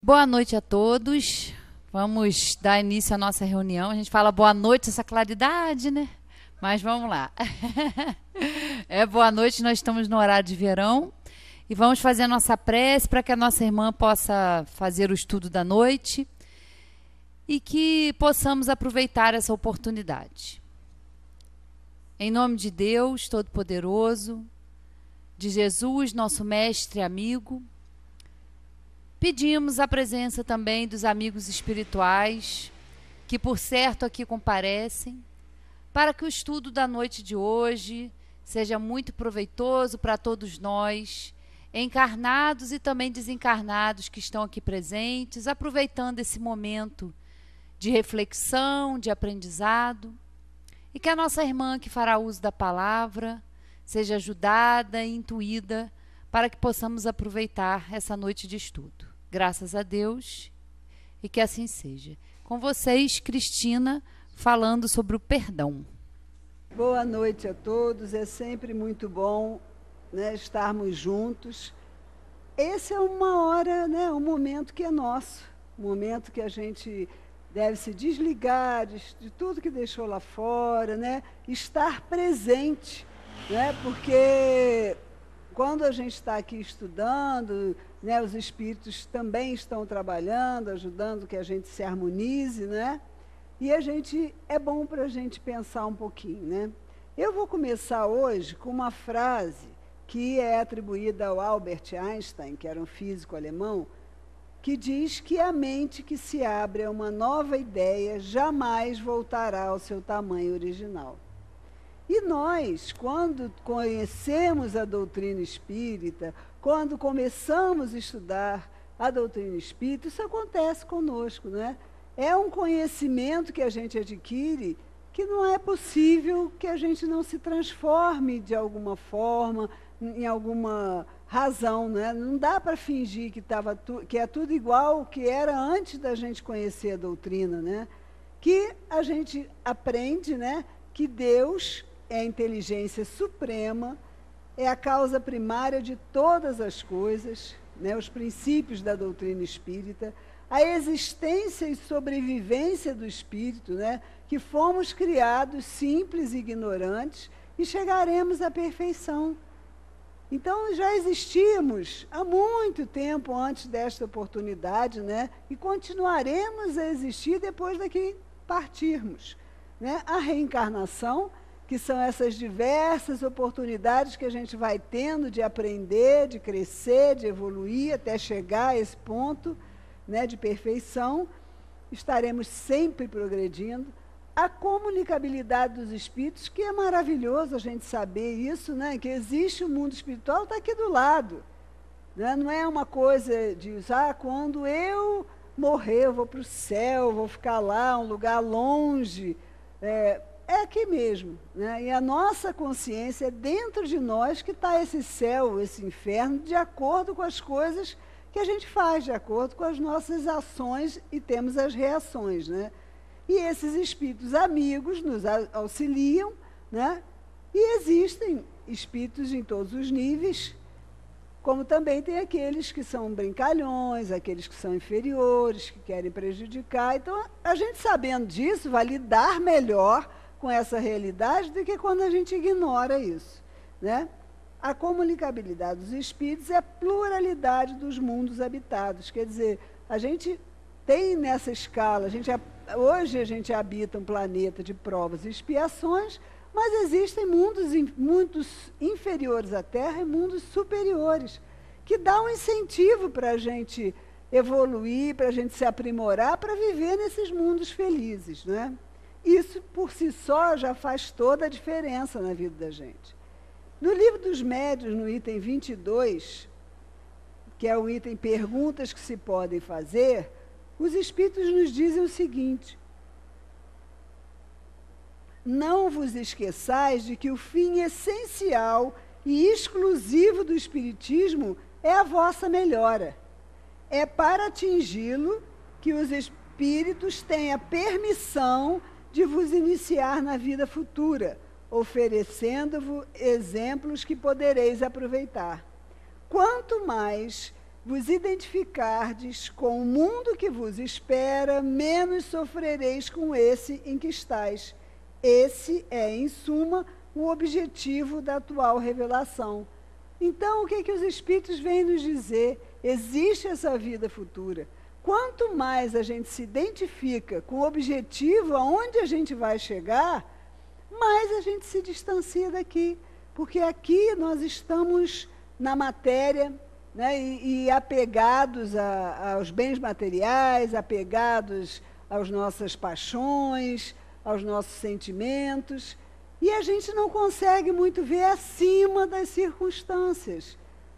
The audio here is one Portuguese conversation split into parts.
Boa noite a todos. Vamos dar início à nossa reunião. A gente fala boa noite, essa claridade, né? Mas vamos lá. Boa noite, nós estamos no horário de verão e vamos fazer a nossa prece para que a nossa irmã possa fazer o estudo da noite e que possamos aproveitar essa oportunidade. Em nome de Deus Todo-Poderoso, de Jesus, nosso mestre e amigo, pedimos a presença também dos amigos espirituais que, por certo, aqui comparecem, para que o estudo da noite de hoje seja muito proveitoso para todos nós, encarnados e também desencarnados que estão aqui presentes, aproveitando esse momento de reflexão, de aprendizado, e que a nossa irmã que fará uso da palavra seja ajudada e intuída para que possamos aproveitar essa noite de estudo. Graças a Deus, e que assim seja. Com vocês, Cristina, falando sobre o perdão. Boa noite a todos, é sempre muito bom, né, estarmos juntos. Esse é uma hora, né, um momento que é nosso, um momento que a gente deve se desligar de tudo que deixou lá fora, né, estar presente, né, porque quando a gente está aqui estudando, né, os espíritos também estão trabalhando, ajudando que a gente se harmonize, né? E é bom para a gente pensar um pouquinho, né? Eu vou começar hoje com uma frase que é atribuída ao Albert Einstein, que era um físico alemão, que diz que a mente que se abre a uma nova ideia jamais voltará ao seu tamanho original. E nós, quando conhecemos a doutrina espírita, quando começamos a estudar a doutrina espírita, isso acontece conosco, né? É um conhecimento que a gente adquire que não é possível que a gente não se transforme de alguma forma, em alguma razão, né? Não dá para fingir que é tudo igual ao que era antes da gente conhecer a doutrina, né? Que a gente aprende, né, que Deus é a inteligência suprema, é a causa primária de todas as coisas, né, os princípios da doutrina espírita, a existência e sobrevivência do espírito, né, que fomos criados simples e ignorantes e chegaremos à perfeição. Então, já existíamos há muito tempo antes desta oportunidade, né, e continuaremos a existir depois daqui partirmos, né? A reencarnação, que são essas diversas oportunidades que a gente vai tendo de aprender, de crescer, de evoluir, até chegar a esse ponto, né, de perfeição, estaremos sempre progredindo. A comunicabilidade dos espíritos, que é maravilhoso a gente saber isso, né, que existe o mundo espiritual, está aqui do lado, né? Não é uma coisa de, quando eu morrer, eu vou para o céu, vou ficar lá, um lugar longe, é aqui mesmo, né? E a nossa consciência é dentro de nós que está esse céu, esse inferno, de acordo com as coisas que a gente faz, de acordo com as nossas ações, e temos as reações, né? E esses espíritos amigos nos auxiliam, né? E existem espíritos em todos os níveis, como também tem aqueles que são brincalhões, aqueles que são inferiores, que querem prejudicar. Então, a gente sabendo disso, vai lidar melhor com essa realidade do que quando a gente ignora isso, né? A comunicabilidade dos espíritos é a pluralidade dos mundos habitados. Quer dizer, a gente tem nessa escala, hoje a gente habita um planeta de provas e expiações, mas existem mundos inferiores à Terra e mundos superiores, que dão um incentivo para a gente evoluir, para a gente se aprimorar, para viver nesses mundos felizes, né? Isso, por si só, já faz toda a diferença na vida da gente. No Livro dos Médiuns, no item 22, que é o item Perguntas que se podem fazer, os espíritos nos dizem o seguinte: não vos esqueçais de que o fim essencial e exclusivo do espiritismo é a vossa melhora. É para atingi-lo que os espíritos têm a permissão de vos iniciar na vida futura, oferecendo-vos exemplos que podereis aproveitar. Quanto mais vos identificardes com o mundo que vos espera, menos sofrereis com esse em que estáis. Esse é, em suma, o objetivo da atual revelação. Então, o que os Espíritos vêm nos dizer? Existe essa vida futura. Quanto mais a gente se identifica com o objetivo, aonde a gente vai chegar, mais a gente se distancia daqui. Porque aqui nós estamos na matéria, né, e apegados aos bens materiais, apegados às nossas paixões, aos nossos sentimentos, e a gente não consegue muito ver acima das circunstâncias.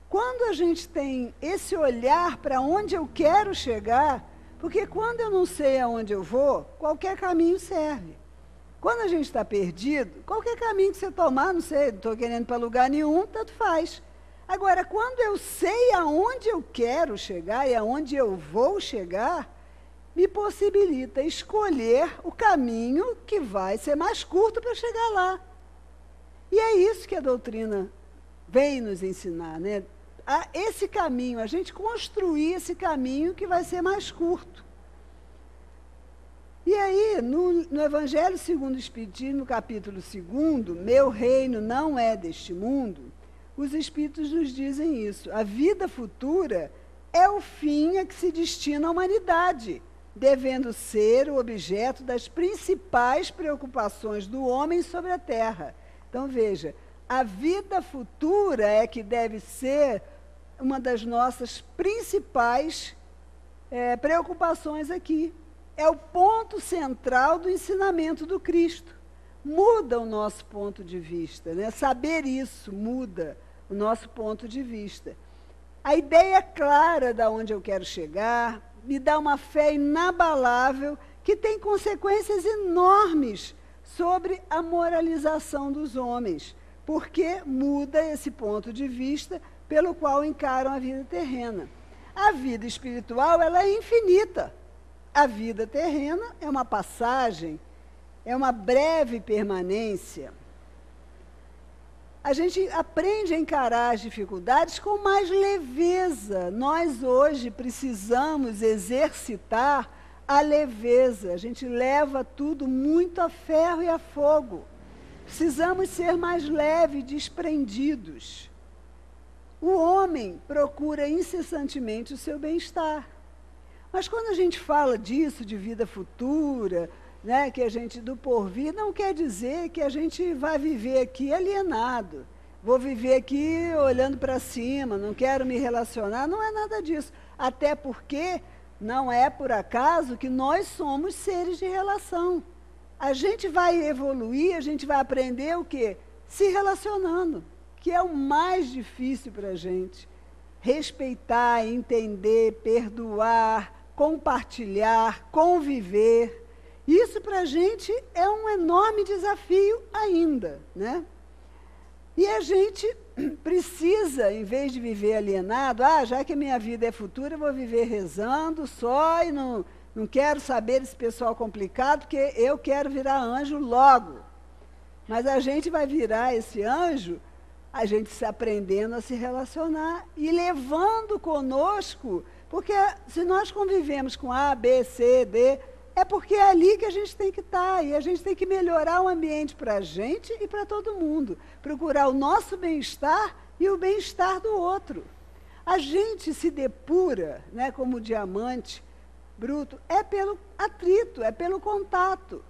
Quando a gente tem esse olhar para onde eu quero chegar, porque quando eu não sei aonde eu vou, qualquer caminho serve. Quando a gente está perdido, qualquer caminho que você tomar, não sei, não estou querendo ir para lugar nenhum, tanto faz. Agora, quando eu sei aonde eu quero chegar e aonde eu vou chegar, me possibilita escolher o caminho que vai ser mais curto para chegar lá. E é isso que a doutrina vem nos ensinar, né? Esse caminho, a gente construir esse caminho que vai ser mais curto. E aí, no Evangelho segundo o Espiritismo, no capítulo 2, meu reino não é deste mundo, os Espíritos nos dizem isso. A vida futura é o fim a que se destina a humanidade, devendo ser o objeto das principais preocupações do homem sobre a Terra. Então, veja, a vida futura é que deve ser uma das nossas principais preocupações aqui. É o ponto central do ensinamento do Cristo. Muda o nosso ponto de vista, né? Saber isso muda o nosso ponto de vista. A ideia clara de onde eu quero chegar me dá uma fé inabalável que tem consequências enormes sobre a moralização dos homens, porque muda esse ponto de vista pelo qual encaram a vida terrena. A vida espiritual, ela é infinita. A vida terrena é uma passagem, é uma breve permanência. A gente aprende a encarar as dificuldades com mais leveza. Nós hoje precisamos exercitar a leveza. A gente leva tudo muito a ferro e a fogo. Precisamos ser mais leves, desprendidos. O homem procura incessantemente o seu bem-estar. Mas quando a gente fala disso, de vida futura, né, que a gente do porvir, não quer dizer que a gente vai viver aqui alienado. Vou viver aqui olhando para cima, não quero me relacionar, não é nada disso. Até porque não é por acaso que nós somos seres de relação. A gente vai evoluir, a gente vai aprender o quê? Se relacionando, que é o mais difícil para a gente. Respeitar, entender, perdoar, compartilhar, conviver. Isso para a gente é um enorme desafio ainda, né? E a gente precisa, em vez de viver alienado, já que a minha vida é futura, eu vou viver rezando só e não quero saber desse pessoal complicado, porque eu quero virar anjo logo. Mas a gente vai virar esse anjo, a gente se aprendendo a se relacionar e levando conosco, porque se nós convivemos com A, B, C, D, é porque é ali que a gente tem que estar, e a gente tem que melhorar o ambiente para a gente e para todo mundo. Procurar o nosso bem-estar e o bem-estar do outro. A gente se depura, né, como diamante bruto, é pelo atrito, é pelo contato.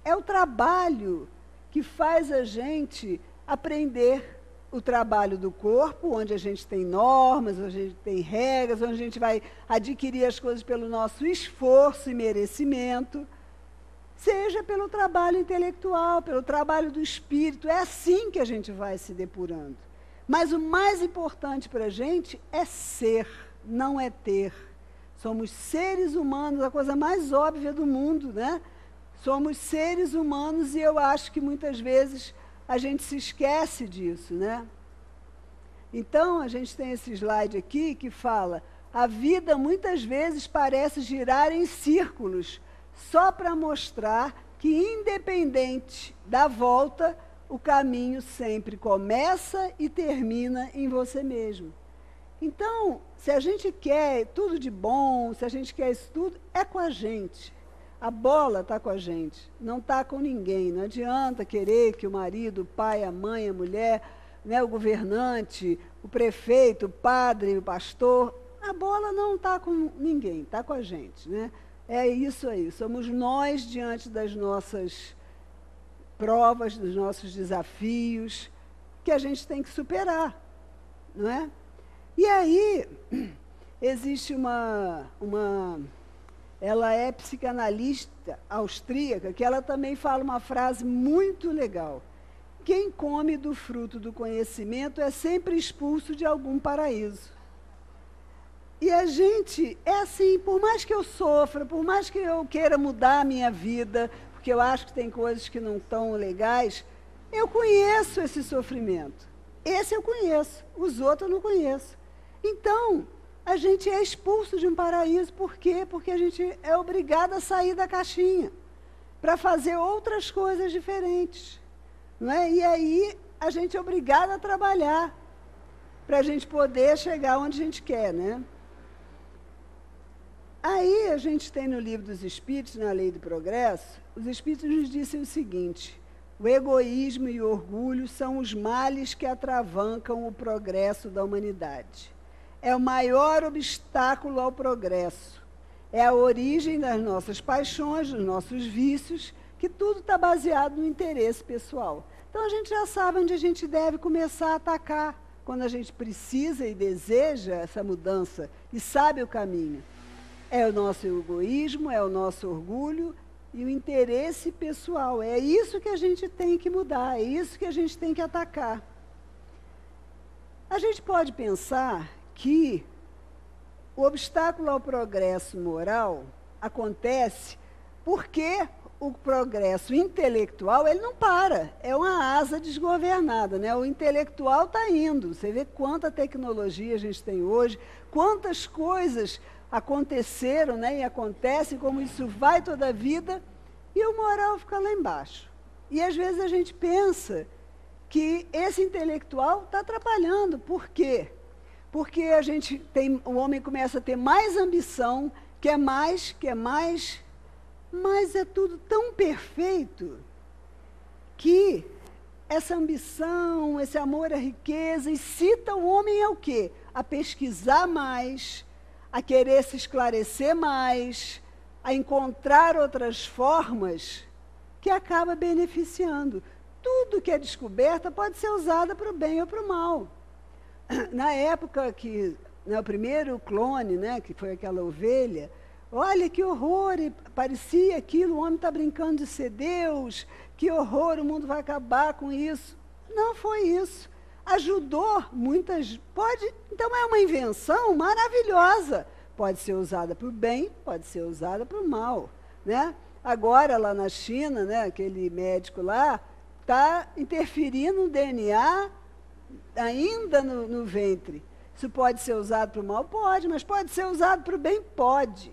É o trabalho que faz a gente aprender o trabalho do corpo, onde a gente tem normas, onde a gente tem regras, onde a gente vai adquirir as coisas pelo nosso esforço e merecimento, seja pelo trabalho intelectual, pelo trabalho do espírito. É assim que a gente vai se depurando. Mas o mais importante para a gente é ser, não é ter. Somos seres humanos, a coisa mais óbvia do mundo, né? Somos seres humanos e eu acho que muitas vezes a gente se esquece disso, né? Então, a gente tem esse slide aqui que fala: a vida muitas vezes parece girar em círculos, só para mostrar que, independente da volta, o caminho sempre começa e termina em você mesmo. Então, se a gente quer tudo de bom, se a gente quer isso tudo, é com a gente. A bola está com a gente, não está com ninguém. Não adianta querer que o marido, o pai, a mãe, a mulher, né, o governante, o prefeito, o padre, o pastor, a bola não está com ninguém, está com a gente, né? É isso aí, somos nós diante das nossas provas, dos nossos desafios, que a gente tem que superar, não é? E aí, existe ela é psicanalista austríaca, que ela também fala uma frase muito legal. Quem come do fruto do conhecimento é sempre expulso de algum paraíso. E a gente é assim, por mais que eu sofra, por mais que eu queira mudar a minha vida, porque eu acho que tem coisas que não estão legais, eu conheço esse sofrimento. Esse eu conheço, os outros eu não conheço. Então, a gente é expulso de um paraíso. Por quê? Porque a gente é obrigado a sair da caixinha para fazer outras coisas diferentes. Não é? E aí, a gente é obrigado a trabalhar para a gente poder chegar onde a gente quer, né? Aí a gente tem no Livro dos Espíritos, na Lei do Progresso, os Espíritos nos dizem o seguinte: o egoísmo e o orgulho são os males que atravancam o progresso da humanidade. É o maior obstáculo ao progresso. É a origem das nossas paixões, dos nossos vícios, que tudo está baseado no interesse pessoal. Então a gente já sabe onde a gente deve começar a atacar, quando a gente precisa e deseja essa mudança e sabe o caminho. É o nosso egoísmo, é o nosso orgulho e o interesse pessoal. É isso que a gente tem que mudar, é isso que a gente tem que atacar. A gente pode pensar que o obstáculo ao progresso moral acontece porque o progresso intelectual ele não para, é uma asa desgovernada, né? O intelectual está indo. Você vê quanta tecnologia a gente tem hoje, quantas coisas aconteceram, né, e acontecem, como isso vai toda a vida, e o moral fica lá embaixo. E às vezes a gente pensa que esse intelectual está atrapalhando. Por quê? Porque o homem começa a ter mais ambição, quer mais, mas é tudo tão perfeito que essa ambição, esse amor à riqueza, incita o homem ao quê? A pesquisar mais, a querer se esclarecer mais, a encontrar outras formas que acaba beneficiando. Tudo que é descoberta pode ser usada para o bem ou para o mal. Na época que, o primeiro clone, né, que foi aquela ovelha, olha que horror, e parecia aquilo, o homem está brincando de ser Deus, que horror, o mundo vai acabar com isso. Não foi isso. Ajudou muitas... Então é uma invenção maravilhosa. Pode ser usada para o bem, pode ser usada para o mal, né? Agora, lá na China, né, aquele médico lá está interferindo no DNA ainda no ventre. Isso pode ser usado para o mal? Pode, mas pode ser usado para o bem? Pode.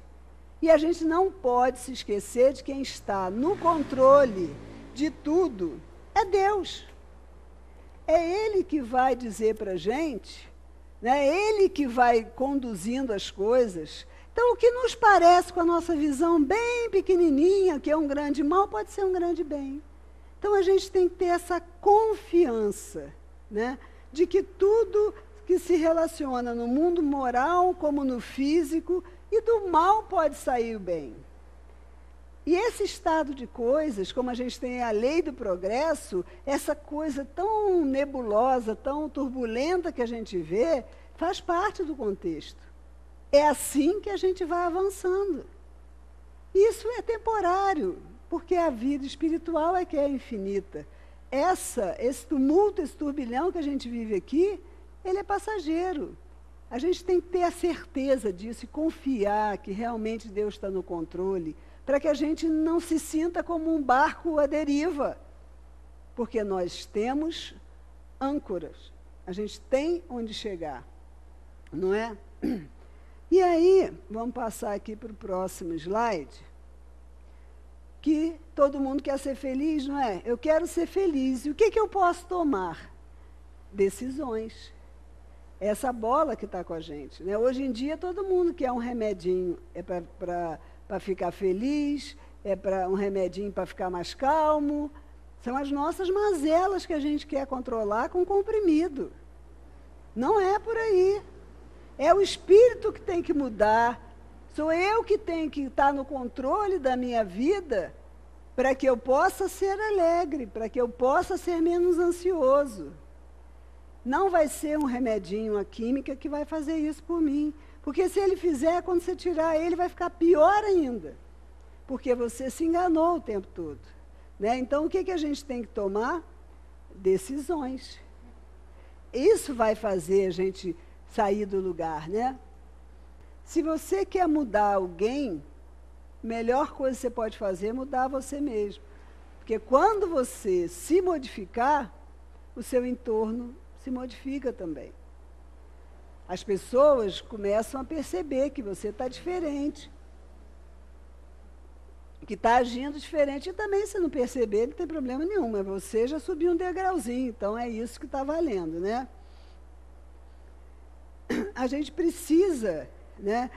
E a gente não pode se esquecer de quem está no controle de tudo. É Deus. É Ele que vai dizer para a gente, né? É Ele que vai conduzindo as coisas. Então, o que nos parece com a nossa visão bem pequenininha, que é um grande mal, pode ser um grande bem. Então, a gente tem que ter essa confiança, né, de que tudo que se relaciona no mundo moral, como no físico, e do mal pode sair o bem. E esse estado de coisas, como a gente tem a lei do progresso, essa coisa tão nebulosa, tão turbulenta que a gente vê, faz parte do contexto. É assim que a gente vai avançando. Isso é temporário, porque a vida espiritual é que é infinita. Esse tumulto, esse turbilhão que a gente vive aqui, ele é passageiro. A gente tem que ter a certeza disso e confiar que realmente Deus está no controle, para que a gente não se sinta como um barco à deriva, porque nós temos âncoras, a gente tem onde chegar, não é? E aí, vamos passar aqui para o próximo slide, que todo mundo quer ser feliz, não é? Eu quero ser feliz, e o que eu posso tomar? Decisões. É essa bola que está com a gente, né? Hoje em dia, todo mundo quer um remedinho, é para ficar feliz, é para um remedinho para ficar mais calmo. São as nossas mazelas que a gente quer controlar com comprimido. Não é por aí. É o espírito que tem que mudar. Sou eu que tenho que estar no controle da minha vida para que eu possa ser alegre, para que eu possa ser menos ansioso. Não vai ser um remedinho, uma química que vai fazer isso por mim. Porque se ele fizer, quando você tirar ele, vai ficar pior ainda. Porque você se enganou o tempo todo. Né? Então, o que a gente tem que tomar? Decisões. Isso vai fazer a gente sair do lugar, né? Se você quer mudar alguém, a melhor coisa que você pode fazer é mudar você mesmo. Porque quando você se modificar, o seu entorno se modifica também. As pessoas começam a perceber que você está diferente, que está agindo diferente. E também, se não perceber, não tem problema nenhum, mas você já subiu um degrauzinho, então é isso que está valendo, né? A gente precisa, né,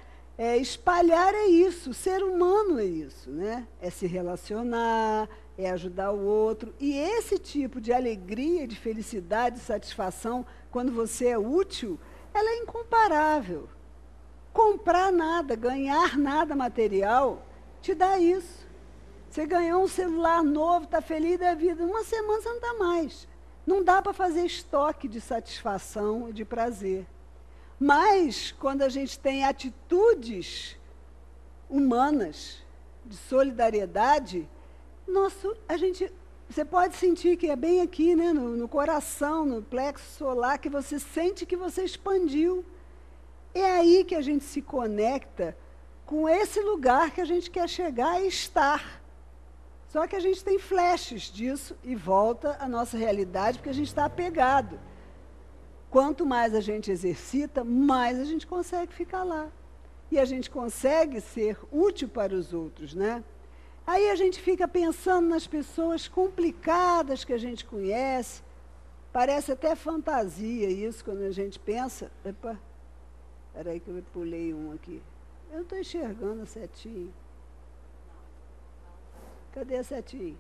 espalhar é isso, o ser humano é isso, né? É se relacionar, é ajudar o outro. E esse tipo de alegria, de felicidade, de satisfação, quando você é útil, ela é incomparável. Comprar nada, ganhar nada material, te dá isso. Você ganhou um celular novo, está feliz da vida, uma semana você não está mais. Não dá para fazer estoque de satisfação e de prazer. Mas, quando a gente tem atitudes humanas, de solidariedade, você pode sentir que é bem aqui, né, no coração, no plexo solar, que você sente que você expandiu. É aí que a gente se conecta com esse lugar que a gente quer chegar e estar. Só que a gente tem flashes disso e volta à nossa realidade, porque a gente está apegado. Quanto mais a gente exercita, mais a gente consegue ficar lá. E a gente consegue ser útil para os outros, né? Aí a gente fica pensando nas pessoas complicadas que a gente conhece. Parece até fantasia isso, quando a gente pensa... Epa, peraí que eu pulei um aqui. Eu não estou enxergando a setinha. Cadê a setinha?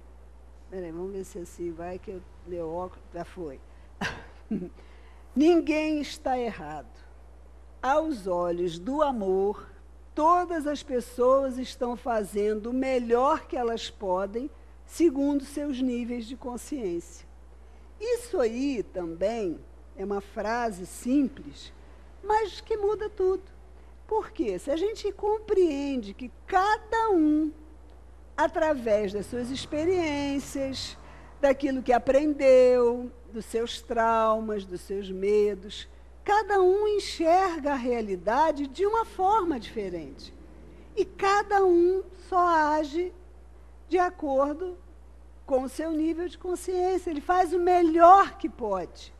Peraí, vamos ver se assim vai, que eu deu óculos, já foi. Ninguém está errado. Aos olhos do amor, todas as pessoas estão fazendo o melhor que elas podem, segundo seus níveis de consciência. Isso aí também é uma frase simples, mas que muda tudo. Por quê? Se a gente compreende que cada um, através das suas experiências, daquilo que aprendeu, dos seus traumas, dos seus medos, cada um enxerga a realidade de uma forma diferente. E cada um só age de acordo com o seu nível de consciência. Ele faz o melhor que pode.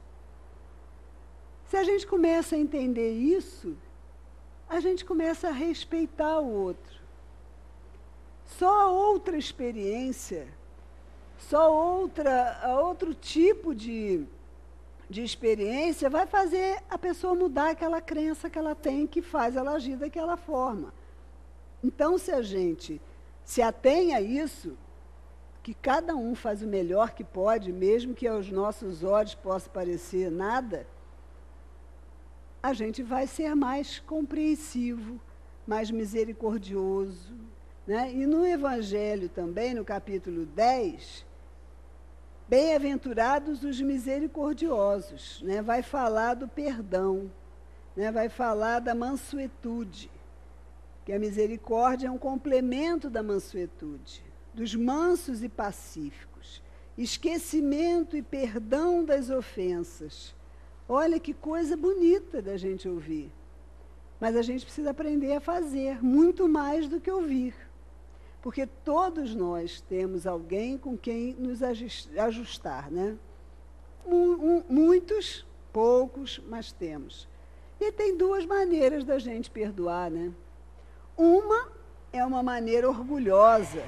Se a gente começa a entender isso, a gente começa a respeitar o outro. Só outra experiência, só outro tipo de experiência vai fazer a pessoa mudar aquela crença que ela tem, que faz ela agir daquela forma. Então, se a gente se atém a isso, que cada um faz o melhor que pode, mesmo que aos nossos olhos possa parecer nada, a gente vai ser mais compreensivo, mais misericordioso, né? E no Evangelho também, no capítulo 10, bem-aventurados os misericordiosos, né? Vai falar do perdão, né? Vai falar da mansuetude, que a misericórdia é um complemento da mansuetude, dos mansos e pacíficos, esquecimento e perdão das ofensas. Olha que coisa bonita da gente ouvir. Mas a gente precisa aprender a fazer, muito mais do que ouvir. Porque todos nós temos alguém com quem nos ajustar, né? Muitos, poucos, mas temos. E tem duas maneiras da gente perdoar, né? Uma é uma maneira orgulhosa,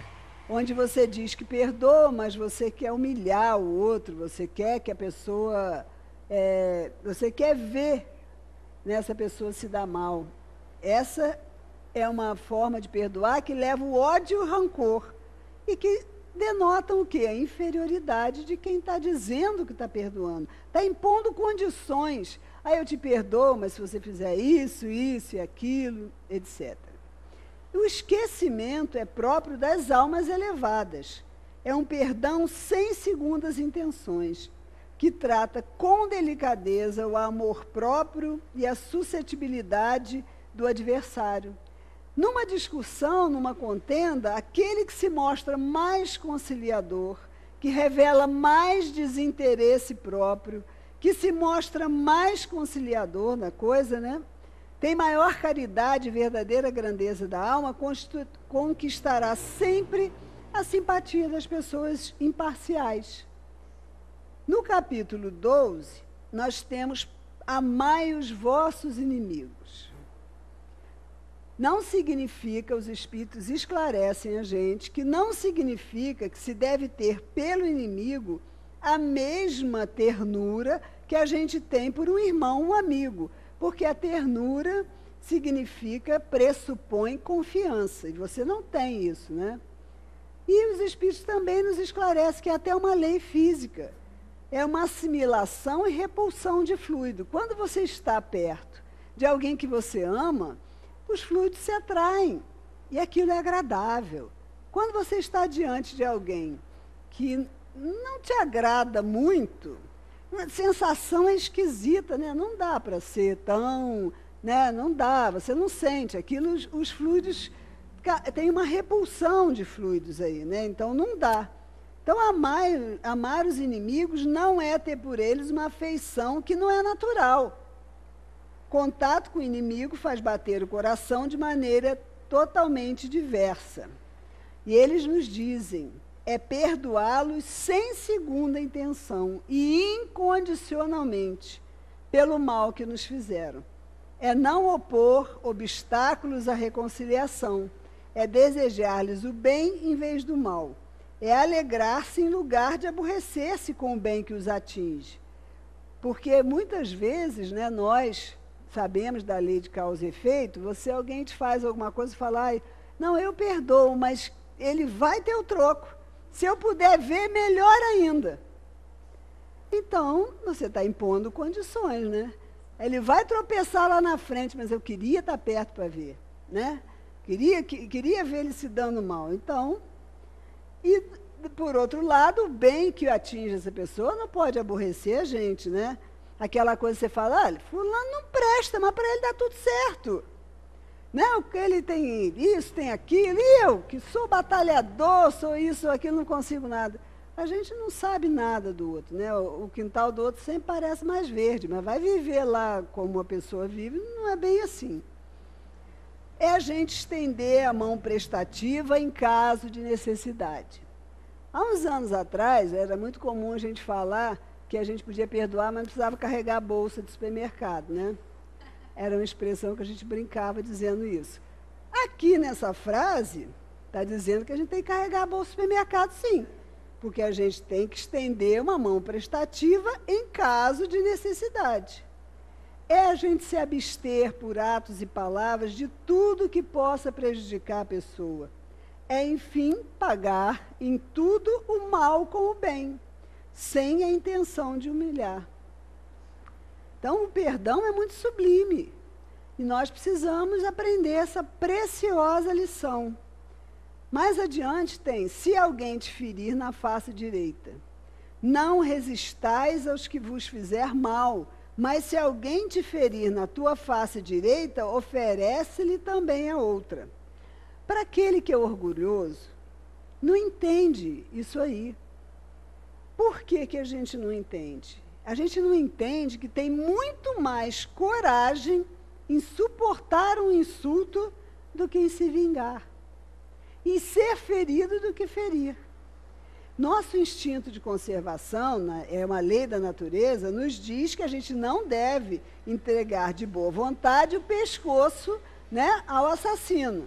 onde você diz que perdoa, mas você quer humilhar o outro, você quer que a pessoa... você quer ver essa pessoa se dá mal. Essa é uma forma de perdoar que leva o ódio e o rancor e que denotam o quê? A inferioridade de quem está dizendo que está perdoando. Está impondo condições. Aí eu te perdoo, mas se você fizer isso, isso e aquilo, etc. O esquecimento é próprio das almas elevadas. É um perdão sem segundas intenções, que trata com delicadeza o amor próprio e a suscetibilidade do adversário. Numa discussão, numa contenda, aquele que se mostra mais conciliador, que revela mais desinteresse próprio, que se mostra mais conciliador na coisa, né? Tem maior caridade e verdadeira grandeza da alma, conquistará sempre a simpatia das pessoas imparciais. No capítulo 12, nós temos amai os vossos inimigos. Não significa, os espíritos esclarecem a gente, que não significa que se deve ter pelo inimigo a mesma ternura que a gente tem por um irmão, um amigo, porque a ternura significa, pressupõe confiança, e você não tem isso, né? E os espíritos também nos esclarecem que é até uma lei física, é uma assimilação e repulsão de fluido. Quando você está perto de alguém que você ama, os fluidos se atraem, e aquilo é agradável. Quando você está diante de alguém que não te agrada muito, a sensação é esquisita, né? Não dá para ser tão, né? Não dá, você não sente aquilo, os fluidos, tem uma repulsão de fluidos aí, né? Então não dá. Então amar os inimigos não é ter por eles uma afeição que não é natural. Contato com o inimigo faz bater o coração de maneira totalmente diversa. E eles nos dizem, é perdoá-los sem segunda intenção e incondicionalmente pelo mal que nos fizeram. É não opor obstáculos à reconciliação, é desejar-lhes o bem em vez do mal, é alegrar-se em lugar de aborrecer-se com o bem que os atinge. Porque muitas vezes, né, nós sabemos da lei de causa e efeito, alguém te faz alguma coisa e fala, não, eu perdoo, mas ele vai ter o troco. Se eu puder ver, melhor ainda. Então, você está impondo condições, né? Ele vai tropeçar lá na frente, mas eu queria estar perto para ver, né? Queria ver ele se dando mal. Então, e por outro lado, o bem que atinge essa pessoa não pode aborrecer a gente, né? Aquela coisa que você fala, olha, fulano não presta, mas para ele dá tudo certo. Não, porque ele tem isso, tem aquilo, e eu, que sou batalhador, sou isso, sou aquilo, não consigo nada. A gente não sabe nada do outro, né? O quintal do outro sempre parece mais verde, mas vai viver lá como uma pessoa vive, não é bem assim. É a gente estender a mão prestativa em caso de necessidade. Há uns anos atrás, era muito comum a gente falar que a gente podia perdoar, mas não precisava carregar a bolsa de supermercado, né? Era uma expressão que a gente brincava dizendo isso. Aqui nessa frase, está dizendo que a gente tem que carregar a bolsa do supermercado, sim, porque a gente tem que estender uma mão prestativa em caso de necessidade. É a gente se abster por atos e palavras de tudo que possa prejudicar a pessoa. É, enfim, pagar em tudo o mal com o bem, sem a intenção de humilhar. Então, o perdão é muito sublime. E nós precisamos aprender essa preciosa lição. Mais adiante tem, se alguém te ferir na face direita, não resistais aos que vos fizer mal, mas se alguém te ferir na tua face direita, oferece-lhe também a outra. Para aquele que é orgulhoso, não entende isso aí. Por que que a gente não entende? A gente não entende que tem muito mais coragem em suportar um insulto do que em se vingar. E ser ferido do que ferir. Nosso instinto de conservação, é uma lei da natureza, nos diz que a gente não deve entregar de boa vontade o pescoço, né, ao assassino.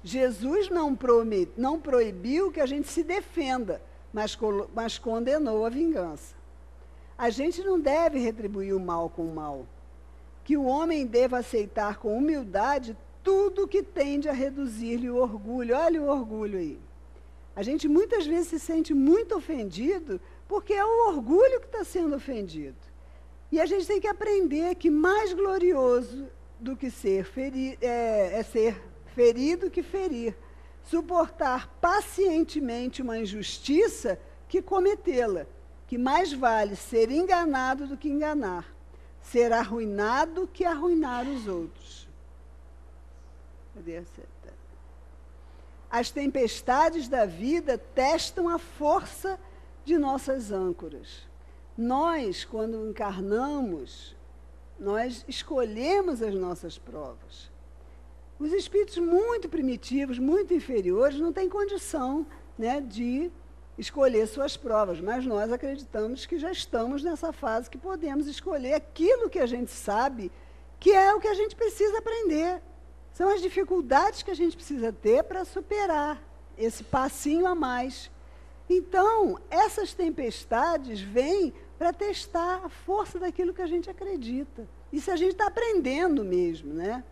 Jesus não proibiu que a gente se defenda, mas condenou a vingança. A gente não deve retribuir o mal com o mal. que o homem deva aceitar com humildade tudo que tende a reduzir-lhe o orgulho. Olha o orgulho aí. A gente muitas vezes se sente muito ofendido porque é o orgulho que está sendo ofendido. E a gente tem que aprender que mais glorioso do que ser ferido que ferir. Suportar pacientemente uma injustiça que cometê-la. Que mais vale ser enganado do que enganar. Ser arruinado que arruinar os outros. Cadê a seta? As tempestades da vida testam a força de nossas âncoras. Nós, quando encarnamos, nós escolhemos as nossas provas. Os espíritos muito primitivos, muito inferiores, não têm condição, né, de escolher suas provas, mas nós acreditamos que já estamos nessa fase que podemos escolher aquilo que a gente sabe que é o que a gente precisa aprender. São as dificuldades que a gente precisa ter para superar esse passinho a mais. Então, essas tempestades vêm para testar a força daquilo que a gente acredita. Isso a gente está aprendendo mesmo, né?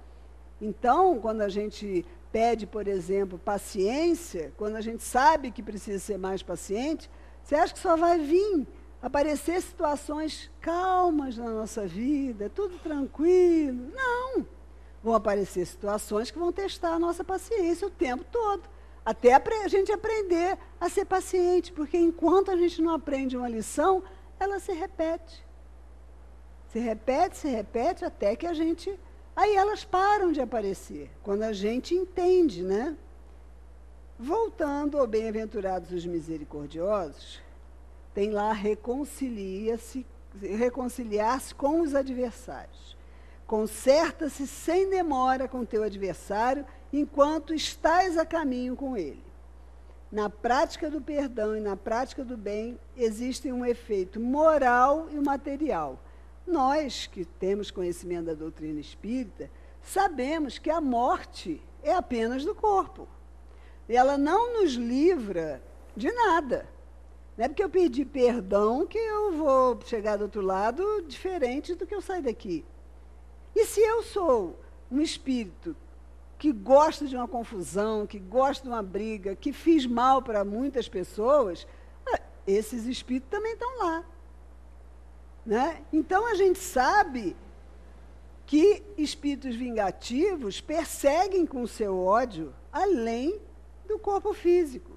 Então, quando a gente pede, por exemplo, paciência, quando a gente sabe que precisa ser mais paciente, você acha que só vai vir aparecer situações calmas na nossa vida, tudo tranquilo? Não! Vão aparecer situações que vão testar a nossa paciência o tempo todo, até a gente aprender a ser paciente, porque enquanto a gente não aprende uma lição, ela se repete. Se repete, até que a gente... Aí elas param de aparecer, quando a gente entende, né? Voltando ao bem-aventurados os misericordiosos, tem lá reconciliar-se com os adversários. Conserta-se sem demora com teu adversário, enquanto estás a caminho com ele. Na prática do perdão e na prática do bem, existem um efeito moral e material. Nós, que temos conhecimento da doutrina espírita, sabemos que a morte é apenas do corpo. E ela não nos livra de nada. Não é porque eu pedi perdão que eu vou chegar do outro lado diferente do que eu saí daqui. E se eu sou um espírito que gosta de uma confusão, que gosta de uma briga, que fiz mal para muitas pessoas, esses espíritos também estão lá. Né? Então, a gente sabe que espíritos vingativos perseguem com o seu ódio além do corpo físico.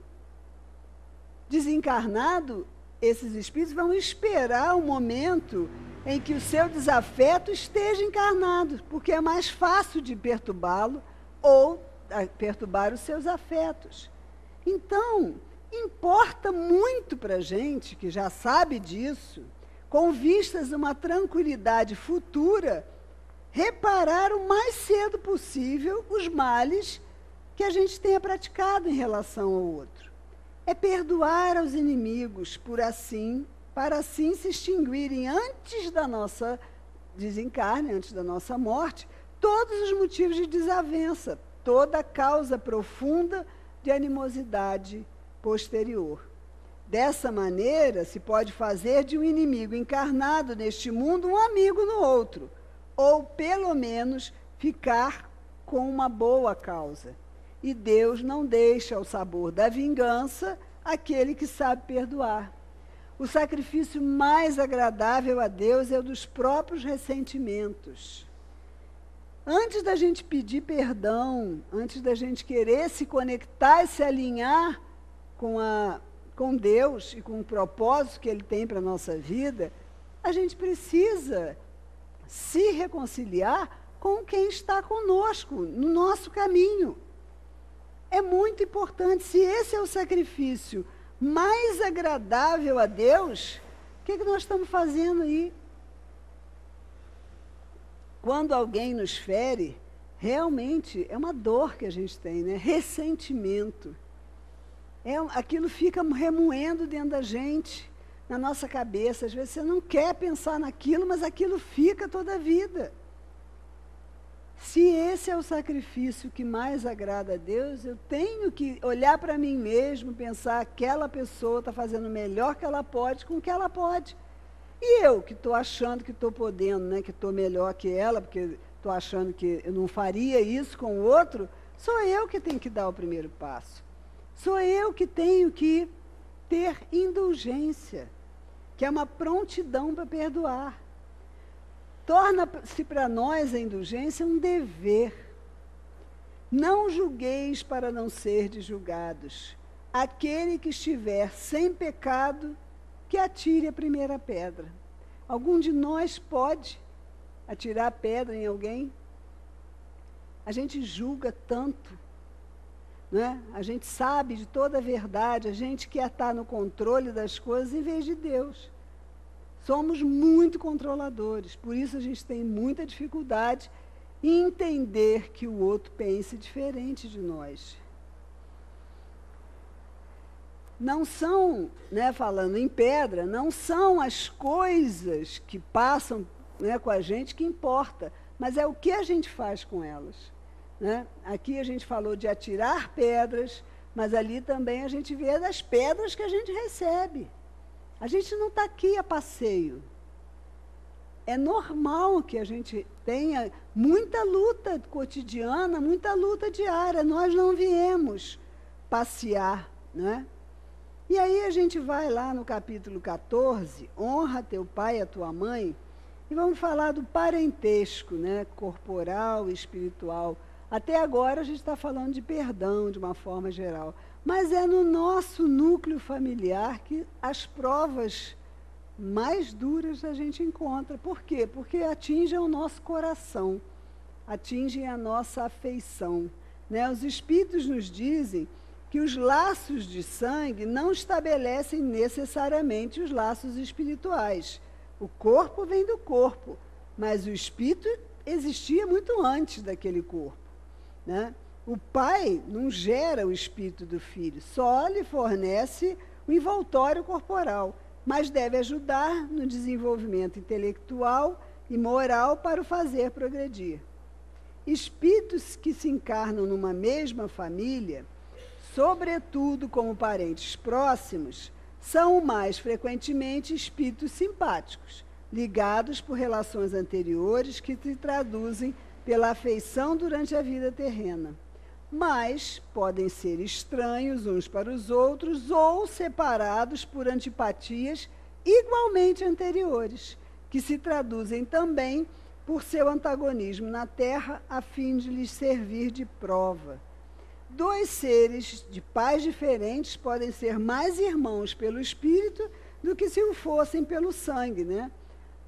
Desencarnado, esses espíritos vão esperar o momento em que o seu desafeto esteja encarnado, porque é mais fácil de perturbá-lo ou perturbar os seus afetos. Então, importa muito para a gente, que já sabe disso, com vistas a uma tranquilidade futura, reparar o mais cedo possível os males que a gente tenha praticado em relação ao outro. É perdoar aos inimigos para assim se extinguirem antes da nossa desencarne, antes da nossa morte, todos os motivos de desavença, toda a causa profunda de animosidade posterior. Dessa maneira, se pode fazer de um inimigo encarnado neste mundo um amigo no outro, ou, pelo menos, ficar com uma boa causa. E Deus não deixa ao sabor da vingança aquele que sabe perdoar. O sacrifício mais agradável a Deus é o dos próprios ressentimentos. Antes da gente pedir perdão, antes da gente querer se conectar e se alinhar com Deus e com o propósito que Ele tem para a nossa vida, a gente precisa se reconciliar com quem está conosco, no nosso caminho. É muito importante. Se esse é o sacrifício mais agradável a Deus, o que nós estamos fazendo aí? Quando alguém nos fere, realmente é uma dor que a gente tem, né? Ressentimento. Aquilo fica remoendo dentro da gente, na nossa cabeça. Às vezes você não quer pensar naquilo, mas aquilo fica toda a vida. Se esse é o sacrifício que mais agrada a Deus, eu tenho que olhar para mim mesmo, pensar que aquela pessoa está fazendo o melhor que ela pode com o que ela pode. E eu, que estou achando que estou podendo, né, que estou melhor que ela, porque estou achando que eu não faria isso com o outro, sou eu que tenho que dar o primeiro passo. Sou eu que tenho que ter indulgência, que é uma prontidão para perdoar. Torna-se para nós a indulgência um dever. Não julgueis para não serdes julgados. Aquele que estiver sem pecado, que atire a primeira pedra. Algum de nós pode atirar pedra em alguém? A gente julga tanto, não é? A gente sabe de toda a verdade, a gente quer estar no controle das coisas em vez de Deus. Somos muito controladores, por isso a gente tem muita dificuldade em entender que o outro pense diferente de nós. Não são, né, falando em pedra, não são as coisas que passam, né, com a gente que importa, mas é o que a gente faz com elas. Né? Aqui a gente falou de atirar pedras, mas ali também a gente vê das pedras que a gente recebe. A gente não está aqui a passeio. É normal que a gente tenha muita luta cotidiana, muita luta diária. Nós não viemos passear, né? E aí a gente vai lá no capítulo 14, honra teu pai e a tua mãe, e vamos falar do parentesco, né? Corporal e espiritual. Até agora a gente está falando de perdão de uma forma geral. Mas é no nosso núcleo familiar que as provas mais duras a gente encontra. Por quê? Porque atingem o nosso coração, atingem a nossa afeição. Né? Os espíritos nos dizem que os laços de sangue não estabelecem necessariamente os laços espirituais. O corpo vem do corpo, mas o espírito existia muito antes daquele corpo. Né? O pai não gera o espírito do filho, só lhe fornece o envoltório corporal, mas deve ajudar no desenvolvimento intelectual e moral para o fazer progredir. Espíritos que se encarnam numa mesma família, sobretudo como parentes próximos, são mais frequentemente espíritos simpáticos, ligados por relações anteriores que se traduzem pela afeição durante a vida terrena. Mas podem ser estranhos uns para os outros ou separados por antipatias igualmente anteriores, que se traduzem também por seu antagonismo na Terra, a fim de lhes servir de prova. Dois seres de pais diferentes podem ser mais irmãos pelo espírito do que se o fossem pelo sangue, né?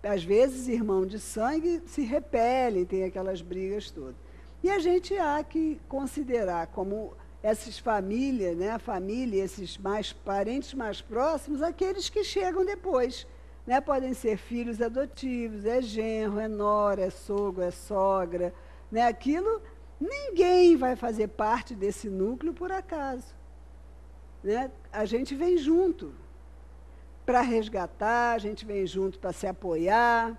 Às vezes, irmãos de sangue se repelem, tem aquelas brigas todas. E a gente há que considerar como essas famílias, né, a família, esses parentes mais próximos, aqueles que chegam depois. Né? Podem ser filhos adotivos, é genro, é nora, é sogro, é sogra. Né? Aquilo, ninguém vai fazer parte desse núcleo por acaso. Né? A gente vem junto para resgatar, a gente vem junto para se apoiar.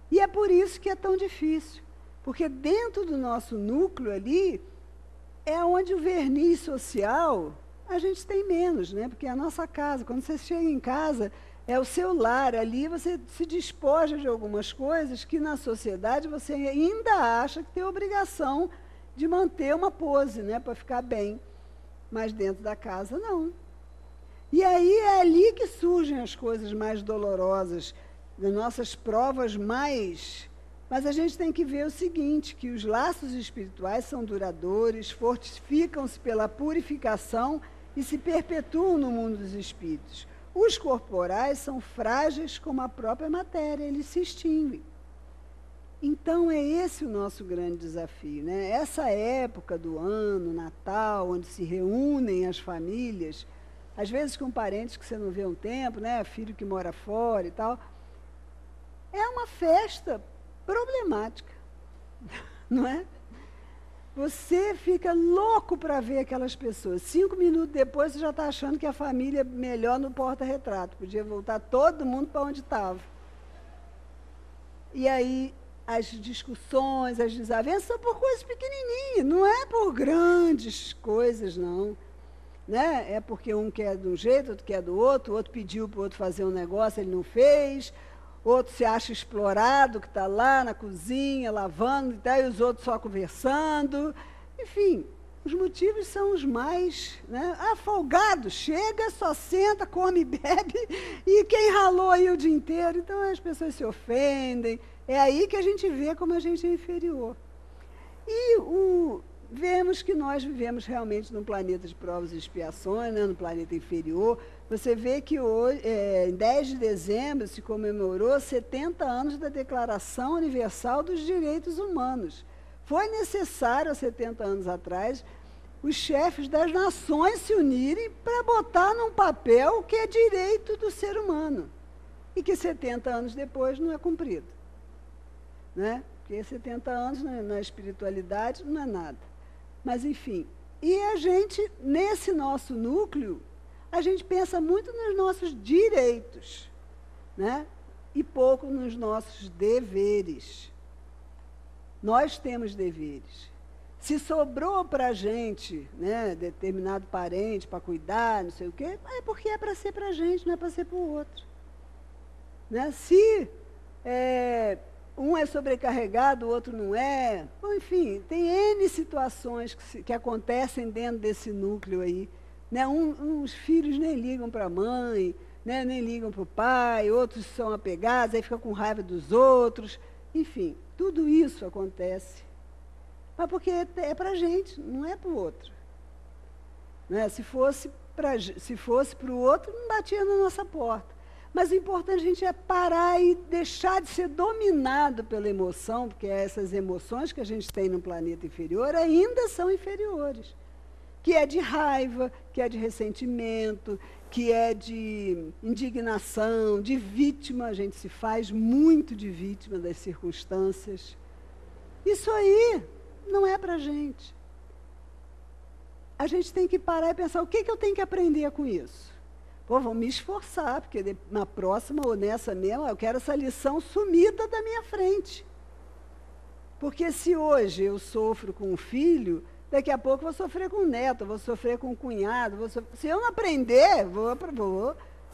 E é por isso que é tão difícil. Porque dentro do nosso núcleo ali, é onde o verniz social a gente tem menos, né? Porque é a nossa casa. Quando você chega em casa, é o seu lar. Ali você se despoja de algumas coisas que na sociedade você ainda acha que tem obrigação de manter uma pose, né? Para ficar bem. Mas dentro da casa, não. E aí é ali que surgem as coisas mais dolorosas, das nossas provas mais... Mas a gente tem que ver o seguinte, que os laços espirituais são duradouros, fortificam-se pela purificação e se perpetuam no mundo dos espíritos. Os corporais são frágeis como a própria matéria, eles se extinguem. Então é esse o nosso grande desafio, né? Essa época do ano, Natal, onde se reúnem as famílias, às vezes com parentes que você não vê há um tempo, né? Filho que mora fora e tal, é uma festa problemática, não é? Você fica louco para ver aquelas pessoas. 5 minutos depois, você já está achando que a família é melhor no porta-retrato. Podia voltar todo mundo para onde estava. E aí, as discussões, as desavenças são por coisas pequenininhas, não é por grandes coisas, não. Né? É porque um quer de um jeito, outro quer do outro, o outro pediu para o outro fazer um negócio, ele não fez. outro se acha explorado, que está lá na cozinha, lavando, e os outros só conversando. Enfim, os motivos são os mais, né, folgado, chega, só senta, come, bebe, e quem ralou aí o dia inteiro? Então as pessoas se ofendem. É aí que a gente vê como a gente é inferior. E vemos que nós vivemos realmente num planeta de provas e expiações, né, no planeta inferior. Você vê que hoje, em 10 de dezembro se comemorou 70 anos da Declaração Universal dos Direitos Humanos. Foi necessário, há 70 anos atrás, os chefes das nações se unirem para botar num papel o que é direito do ser humano e que 70 anos depois não é cumprido. Né? Porque 70 anos na espiritualidade não é nada. Mas, enfim, e a gente, nesse nosso núcleo, a gente pensa muito nos nossos direitos, né? E pouco nos nossos deveres. Nós temos deveres. Se sobrou para a gente, né, determinado parente para cuidar, não sei o quê, é porque é para ser para a gente, não é para ser para o outro. Né? Se um é sobrecarregado, o outro não é. Bom, enfim, tem N situações que acontecem dentro desse núcleo aí. Né? Uns filhos nem ligam para a mãe, né? Nem ligam para o pai, outros são apegados, aí ficam com raiva dos outros. Enfim, tudo isso acontece. Mas porque é para a gente, não é para o outro. Né? Se fosse para o outro, não batia na nossa porta. Mas o importante, gente, é parar e deixar de ser dominado pela emoção, porque essas emoções que a gente tem no planeta inferior ainda são inferiores. Que é de raiva, que é de ressentimento, que é de indignação, de vítima. A gente se faz muito de vítima das circunstâncias. Isso aí não é para a gente. A gente tem que parar e pensar, o que eu tenho que aprender com isso? Pô, vou me esforçar, porque na próxima ou nessa mesma, eu quero essa lição sumida da minha frente. Porque se hoje eu sofro com um filho, daqui a pouco eu vou sofrer com um neto, vou sofrer com um cunhado. Se eu não aprender,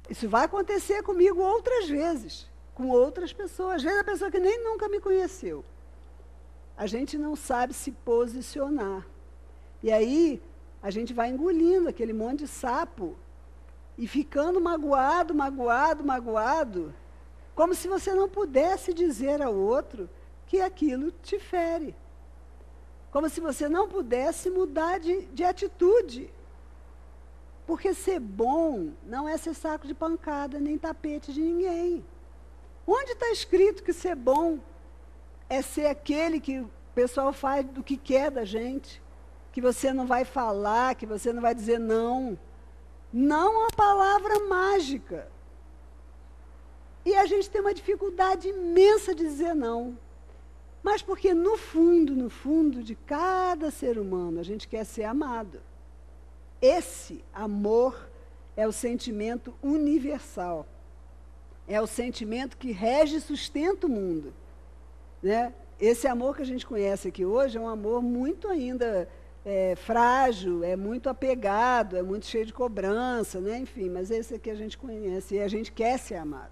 isso vai acontecer comigo outras vezes, com outras pessoas. Às vezes a pessoa que nem nunca me conheceu. A gente não sabe se posicionar. E aí a gente vai engolindo aquele monte de sapo, e ficando magoado, como se você não pudesse dizer ao outro que aquilo te fere. Como se você não pudesse mudar de atitude. Porque ser bom não é ser saco de pancada, nem tapete de ninguém. Onde está escrito que ser bom é ser aquele que o pessoal faz do que quer da gente? Que você não vai falar, que você não vai dizer não. Não é uma palavra mágica. E a gente tem uma dificuldade imensa de dizer não. Mas porque no fundo de cada ser humano, a gente quer ser amado. Esse amor é o sentimento universal. É o sentimento que rege e sustenta o mundo. Né? Esse amor que a gente conhece aqui hoje é um amor muito ainda frágil, é muito apegado, é muito cheio de cobrança, né? Enfim, mas esse aqui a gente conhece e a gente quer ser amado.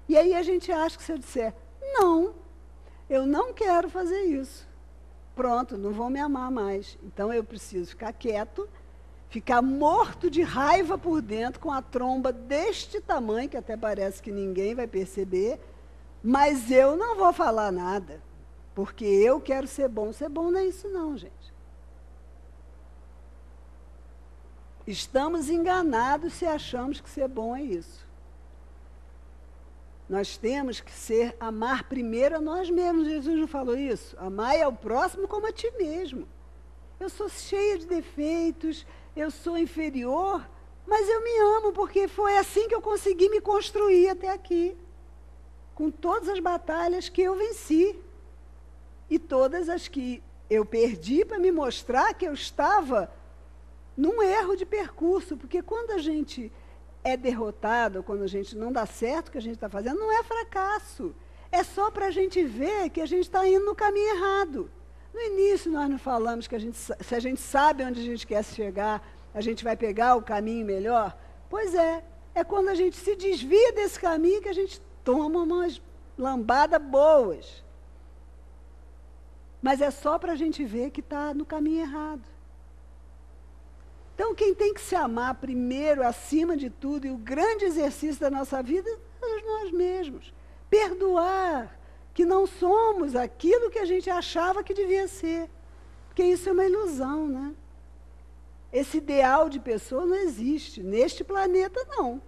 E aí a gente acha que se eu disser, não, eu não quero fazer isso, pronto, não vão me amar mais. Então eu preciso ficar quieto, ficar morto de raiva por dentro, com a tromba deste tamanho, que até parece que ninguém vai perceber, mas eu não vou falar nada, porque eu quero ser bom. Ser bom não é isso não, gente. Estamos enganados se achamos que ser bom é isso. Nós temos que amar primeiro a nós mesmos. Jesus não falou isso? Amai ao próximo como a ti mesmo. Eu sou cheia de defeitos, eu sou inferior, mas eu me amo, porque foi assim que eu consegui me construir até aqui. Com todas as batalhas que eu venci. E todas as que eu perdi para me mostrar que eu estava num erro de percurso, porque quando a gente é derrotado, quando a gente não dá certo o que a gente está fazendo, não é fracasso. É só para a gente ver que a gente está indo no caminho errado. No início nós não falamos que se a gente sabe onde a gente quer chegar, a gente vai pegar o caminho melhor? Pois é quando a gente se desvia desse caminho que a gente toma umas lambadas boas. Mas é só para a gente ver que está no caminho errado. Então, quem tem que se amar primeiro, acima de tudo, e o grande exercício da nossa vida, é nós mesmos. Perdoar que não somos aquilo que a gente achava que devia ser. Porque isso é uma ilusão, né? Esse ideal de pessoa não existe. Neste planeta, não.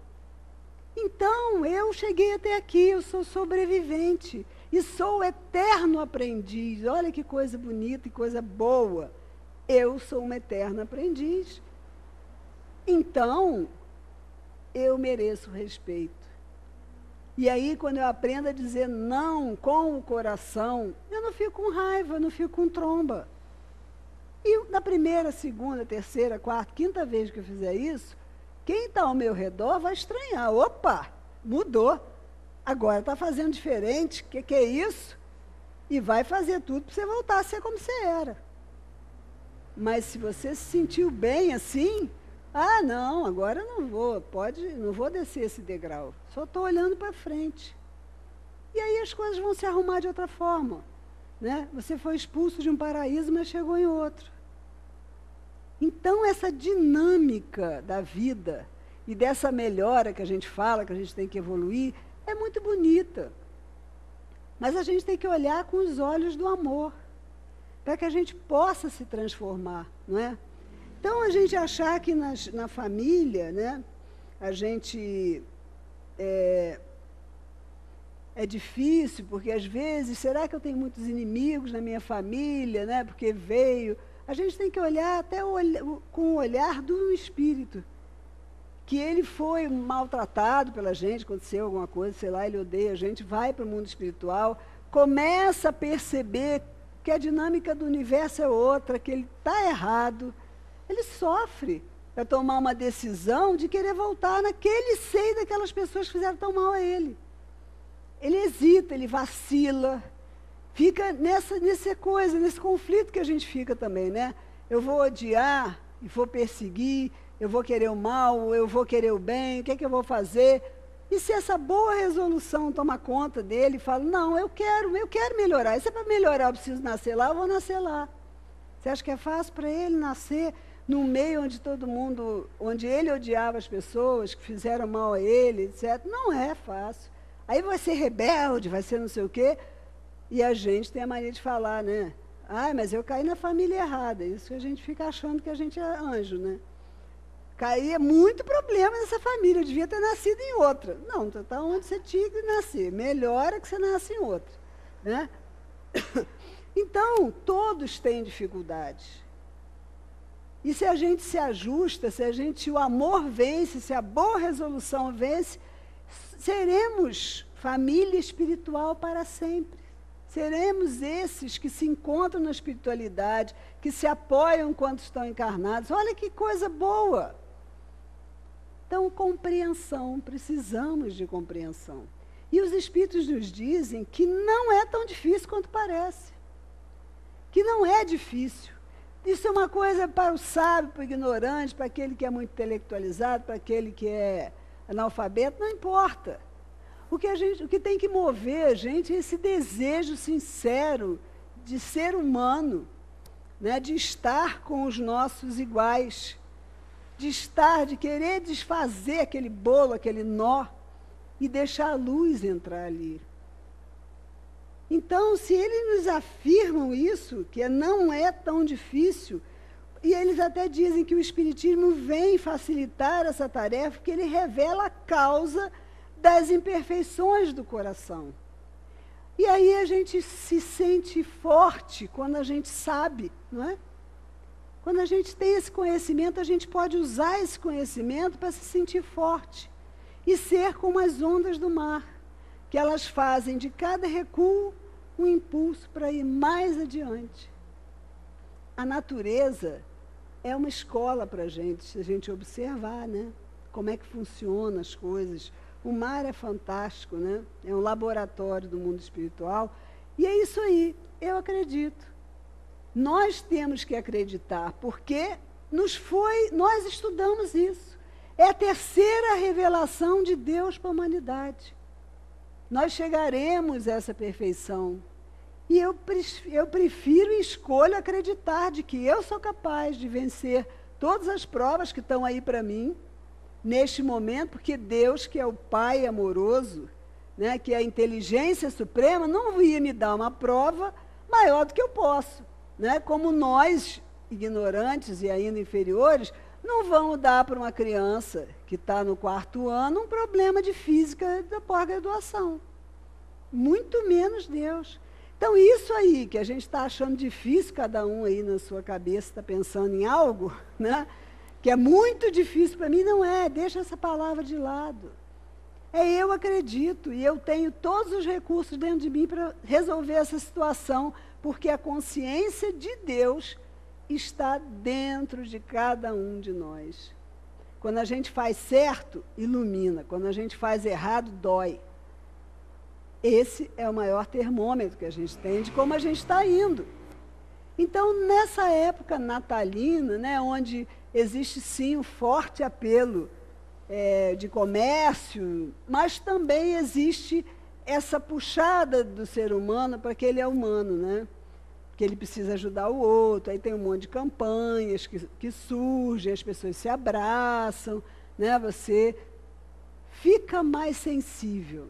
Então, eu cheguei até aqui, eu sou sobrevivente. E sou o eterno aprendiz. Olha que coisa bonita e coisa boa. Eu sou uma eterna aprendiz. Então, eu mereço respeito. E aí, quando eu aprendo a dizer não com o coração, eu não fico com raiva, eu não fico com tromba. E na primeira, segunda, terceira, quarta, quinta vez que eu fizer isso, quem está ao meu redor vai estranhar. Opa, mudou. Agora está fazendo diferente. O que é isso? E vai fazer tudo para você voltar a ser como você era. Mas se você se sentiu bem assim, ah, não, agora eu não vou descer esse degrau. Só estou olhando para frente. E aí as coisas vão se arrumar de outra forma. Né? Você foi expulso de um paraíso, mas chegou em outro. Então, essa dinâmica da vida e dessa melhora que a gente fala, que a gente tem que evoluir, é muito bonita. Mas a gente tem que olhar com os olhos do amor, para que a gente possa se transformar, não é? Então, a gente achar que na família, né, a gente é difícil, porque às vezes, será que eu tenho muitos inimigos na minha família, né, porque veio... A gente tem que olhar até com o olhar do espírito, que ele foi maltratado pela gente, aconteceu alguma coisa, sei lá, ele odeia a gente, vai para o mundo espiritual, começa a perceber que a dinâmica do universo é outra, que ele está errado, ele sofre para tomar uma decisão de querer voltar naquele seio daquelas pessoas que fizeram tão mal a ele. Ele hesita, ele vacila, fica nessa coisa, nesse conflito que a gente fica também, né? Eu vou odiar e vou perseguir, eu vou querer o mal, eu vou querer o bem, o que é que eu vou fazer? E se essa boa resolução toma conta dele e fala, não, eu quero melhorar. E se é para melhorar eu preciso nascer lá, eu vou nascer lá. Você acha que é fácil para ele nascer num meio onde todo mundo, onde ele odiava as pessoas que fizeram mal a ele, etc. Não é fácil. Aí vai ser rebelde, vai ser não sei o quê. E a gente tem a mania de falar, né? Ah, mas eu caí na família errada. Isso que a gente fica achando que a gente é anjo, né? Caía muito problema nessa família, eu devia ter nascido em outra. Não, está onde você tinha que nascer. Melhor é que você nasce em outra, né? Então, todos têm dificuldades. E se a gente se ajusta, se o amor vence, se a boa resolução vence, seremos família espiritual para sempre. Seremos esses que se encontram na espiritualidade, que se apoiam enquanto estão encarnados. Olha que coisa boa! Então, compreensão, precisamos de compreensão. E os espíritos nos dizem que não é tão difícil quanto parece. Que não é difícil. Isso é uma coisa para o sábio, para o ignorante, para aquele que é muito intelectualizado, para aquele que é analfabeto, não importa. O que tem que mover a gente é esse desejo sincero de ser humano, né, de estar com os nossos iguais, de querer desfazer aquele bolo, aquele nó, e deixar a luz entrar ali. Então, se eles nos afirmam isso, que não é tão difícil, e eles até dizem que o Espiritismo vem facilitar essa tarefa, porque ele revela a causa das imperfeições do coração. E aí a gente se sente forte quando a gente sabe, não é? Quando a gente tem esse conhecimento, a gente pode usar esse conhecimento para se sentir forte e ser como as ondas do mar, que elas fazem de cada recuo um impulso para ir mais adiante. A natureza é uma escola para a gente, se a gente observar, né? Como é que funcionam as coisas. O mar é fantástico, né? É um laboratório do mundo espiritual. E é isso aí, eu acredito. Nós temos que acreditar, porque nós estudamos isso. É a terceira revelação de Deus para a humanidade. nós chegaremos a essa perfeição. E eu prefiro e escolho acreditar de que eu sou capaz de vencer todas as provas que estão aí para mim, neste momento, porque Deus, que é o Pai amoroso, né, que é a inteligência suprema, não ia me dar uma prova maior do que eu posso. Né? Como nós, ignorantes e ainda inferiores, não vamos dar para uma criança que está no 4º ano um problema de física da pós-graduação. Muito menos Deus. Então, isso aí que a gente está achando difícil, cada um aí na sua cabeça está pensando em algo, né? Que é muito difícil para mim, não é, deixa essa palavra de lado. Eu acredito e eu tenho todos os recursos dentro de mim para resolver essa situação, porque a consciência de Deus está dentro de cada um de nós. Quando a gente faz certo, ilumina. Quando a gente faz errado, dói. Esse é o maior termômetro que a gente tem de como a gente está indo. Então, nessa época natalina, né, onde existe sim um forte apelo de comércio, mas também existe essa puxada do ser humano para que ele é humano, né? Que ele precisa ajudar o outro, aí tem um monte de campanhas que surgem, as pessoas se abraçam, né? Você fica mais sensível.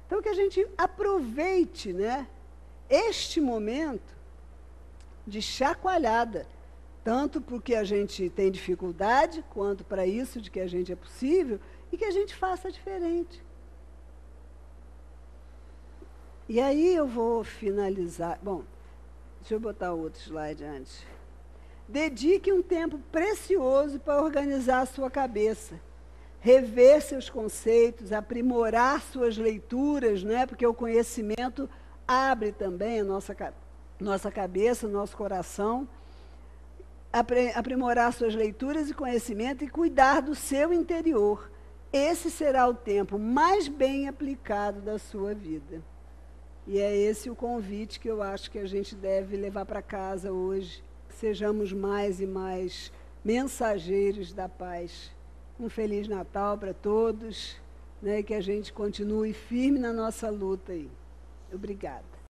Então, que a gente aproveite, né, este momento de chacoalhada, tanto porque a gente tem dificuldade, quanto para isso de que a gente é possível, e que a gente faça diferente. E aí eu vou finalizar. Bom, deixa eu botar outro slide antes. Dedique um tempo precioso para organizar a sua cabeça, rever seus conceitos, aprimorar suas leituras, né? Porque o conhecimento abre também a nossa cabeça, o nosso coração, aprimorar suas leituras e conhecimento e cuidar do seu interior. Esse será o tempo mais bem aplicado da sua vida. E é esse o convite que eu acho que a gente deve levar para casa hoje. Sejamos mais e mais mensageiros da paz. Um Feliz Natal para todos, né, que a gente continue firme na nossa luta aí. Obrigada.